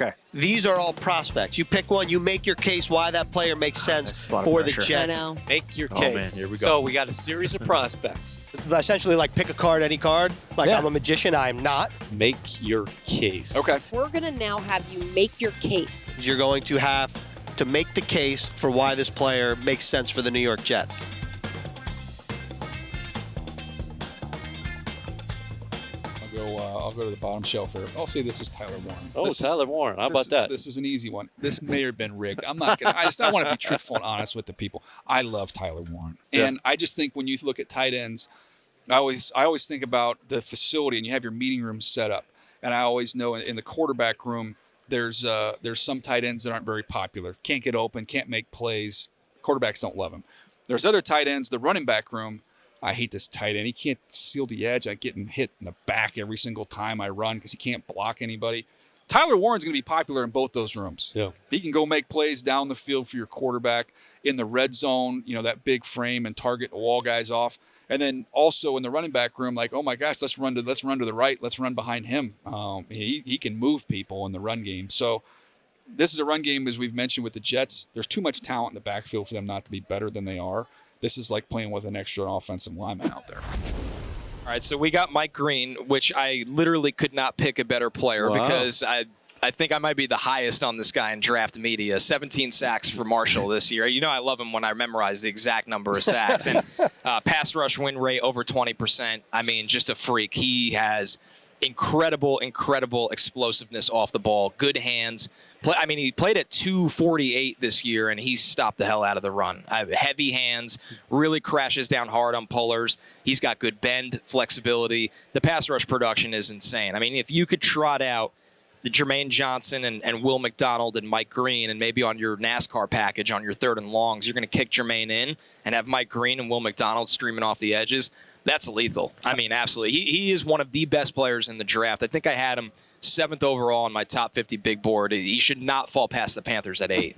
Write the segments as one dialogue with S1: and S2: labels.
S1: Okay.
S2: These are all prospects. You pick one, you make your case why that player makes sense for the Jets.
S3: I know.
S4: Make your case.
S1: Oh, man, here we go.
S4: So we got a series of prospects.
S2: Essentially, like, pick a card, any card. Like, I'm a magician, I'm not.
S4: Make your case.
S1: Okay.
S3: We're going to now have you make your case.
S2: You're going to have to make the case for why this player makes sense for the New York Jets.
S5: I'll go to the bottom shelf here. I'll say this is Tyler Warren.
S4: Oh, Tyler Warren. How about that?
S5: This is an easy one. This may have been rigged. I'm not gonna. I want to be truthful and honest with the people. I love Tyler Warren, and I just think when you look at tight ends, I always think about the facility, and you have your meeting room set up, and I always know in the quarterback room there's some tight ends that aren't very popular, can't get open, can't make plays. Quarterbacks don't love them. There's other tight ends, the running back room. I hate this tight end. He can't seal the edge. I get him hit in the back every single time I run because he can't block anybody. Tyler Warren's going to be popular in both those rooms.
S4: Yeah.
S5: He can go make plays down the field for your quarterback in the red zone, that big frame and target wall guys off. And then also in the running back room, like, oh my gosh, let's run to the right. Let's run behind him. He can move people in the run game. So this is a run game, as we've mentioned with the Jets. There's too much talent in the backfield for them not to be better than they are. This is like playing with an extra offensive lineman out there.
S6: All right, so we got Mike Green, which I literally could not pick a better player because I think I might be the highest on this guy in draft media. 17 sacks for Marshall this year. I love him when I memorize the exact number of sacks. And pass rush win rate over 20%. I mean, just a freak. He has incredible explosiveness off the ball, good hands. He played at 248 this year, and he's stopped the hell out of the run. Heavy hands, really crashes down hard on pullers. He's got good bend, flexibility. The pass rush production is insane. I mean, if you could trot out the Jermaine Johnson and Will McDonald and Mike Green, and maybe on your NASCAR package on your third and longs, you're going to kick Jermaine in and have Mike Green and Will McDonald streaming off the edges. That's lethal. I mean, absolutely. He is one of the best players in the draft. I think I had him 7th overall on my top 50 big board. He should not fall past the Panthers at 8.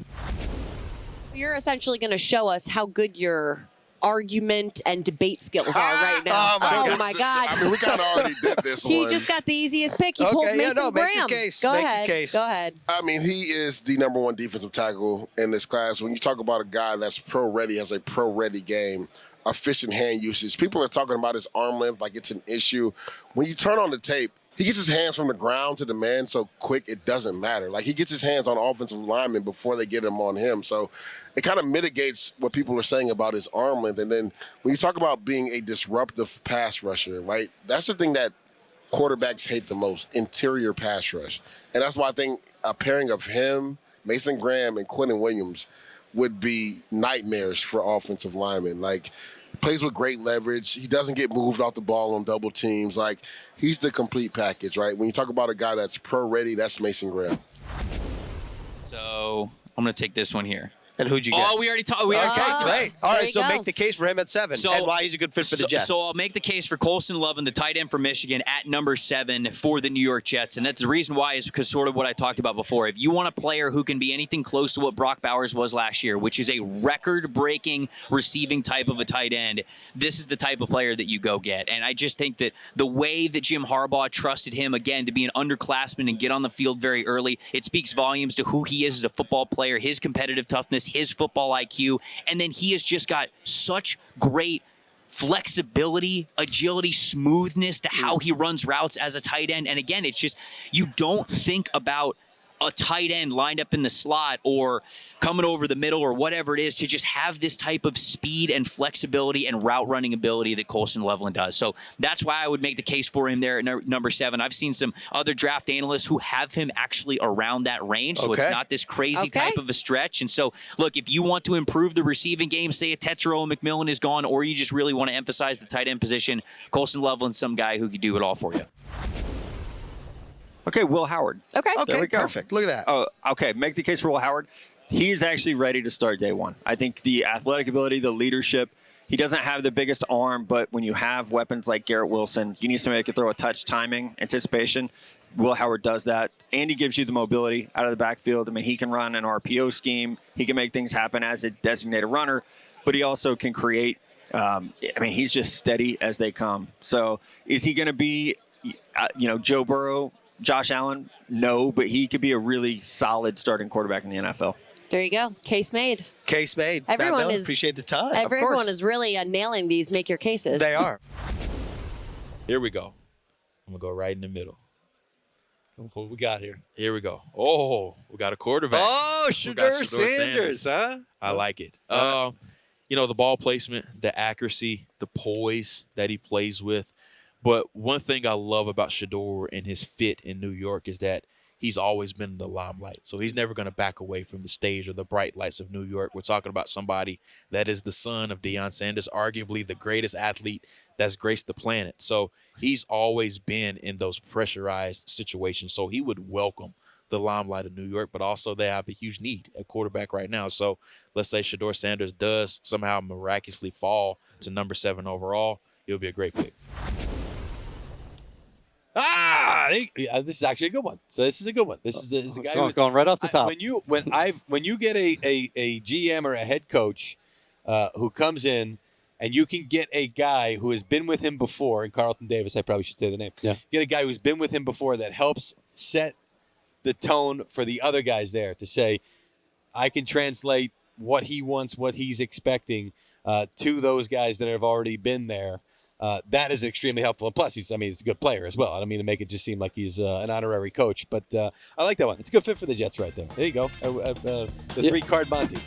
S3: You're essentially going to show us how good your argument and debate skills are right now. Oh my God.
S7: I mean, we kind of already did this one.
S3: He just got the easiest pick. He pulled Mason Graham.
S2: Make your case.
S3: Go
S2: Make
S3: ahead.
S2: your case.
S3: Go ahead.
S7: I mean, he is the number one defensive tackle in this class. When you talk about a guy that's pro-ready, has a pro-ready game, efficient hand usage, people are talking about his arm length like it's an issue. When you turn on the tape, he gets his hands from the ground to the man so quick it doesn't matter. Like, he gets his hands on offensive linemen before they get him on him. So it kind of mitigates what people are saying about his arm length. And then when you talk about being a disruptive pass rusher, right, that's the thing that quarterbacks hate the most, interior pass rush. And that's why I think a pairing of him, Mason Graham, and Quentin Williams would be nightmares for offensive linemen. Like, plays with great leverage. He doesn't get moved off the ball on double teams. Like, he's the complete package, right? When you talk about a guy that's pro-ready, that's Mason Graham.
S1: So I'm going to take this one here.
S2: And who'd you get?
S1: Oh, we already talked. We already talked about it.
S2: All right, so make the case for him at 7 and why he's a good fit for the Jets.
S1: So I'll make the case for Colston Loveland, the tight end for Michigan, at number 7 for the New York Jets. And that's the reason why is because sort of what I talked about before. If you want a player who can be anything close to what Brock Bowers was last year, which is a record-breaking receiving type of a tight end, this is the type of player that you go get. And I just think that the way that Jim Harbaugh trusted him, again, to be an underclassman and get on the field very early, it speaks volumes to who he is as a football player, his competitive toughness, his football IQ. And then he has just got such great flexibility, agility, smoothness to how he runs routes as a tight end. And again, it's just, you don't think about a tight end lined up in the slot or coming over the middle or whatever it is to just have this type of speed and flexibility and route running ability that Colston Loveland does. So that's why I would make the case for him there at number 7. I've seen some other draft analysts who have him actually around that range, so it's not this crazy type of a stretch. And so, look, if you want to improve the receiving game, say a Tetro McMillan is gone, or you just really want to emphasize the tight end position, Colston Loveland's some guy who could do it all for you.
S8: Okay, Will Howard.
S3: Okay.
S2: Okay,
S8: There we go.
S2: perfect. Look at that.
S8: Oh, okay. Make the case for Will Howard. He's actually ready to start day one. I think the athletic ability, the leadership, he doesn't have the biggest arm, but when you have weapons like Garrett Wilson, you need somebody that can throw a touch, timing, anticipation. Will Howard does that. Andy gives you the mobility out of the backfield. I mean, he can run an RPO scheme. He can make things happen as a designated runner, but he also can create. He's just steady as they come. So is he going to be, Joe Burrow, Josh Allen? No, but he could be a really solid starting quarterback in the NFL.
S3: There you go. Case made.
S2: Case made.
S3: Everyone
S2: Matt Miller,
S3: is-
S2: appreciate the time.
S3: Everyone is really nailing these. Make your cases.
S2: They are.
S9: Here we go. I'm going to go right in the middle.
S4: What we got here?
S9: Here we go. Oh, we got a quarterback.
S4: Oh,
S9: We got
S4: Shadeur Sanders, huh?
S9: I like it. The ball placement, the accuracy, the poise that he plays with. But one thing I love about Shadeur and his fit in New York is that he's always been in the limelight. So he's never going to back away from the stage or the bright lights of New York. We're talking about somebody that is the son of Deion Sanders, arguably the greatest athlete that's graced the planet. So he's always been in those pressurized situations. So he would welcome the limelight of New York, but also they have a huge need at quarterback right now. So let's say Shadeur Sanders does somehow miraculously fall to number 7 overall. It'll be a great pick.
S10: This is actually a good one. So this is a good one. This is a guy
S4: going right off the top.
S10: When you get a GM or a head coach who comes in and you can get a guy who has been with him before, and Carlton Davis, I probably should say the name.
S4: Yeah.
S10: Get a guy who's been with him before that helps set the tone for the other guys there to say, I can translate what he wants, what he's expecting to those guys that have already been there. That is extremely helpful. And plus, he's a good player as well. I don't mean to make it just seem like he's an honorary coach, but I like that one. It's a good fit for the Jets right there. There you go. The 3-card Monty.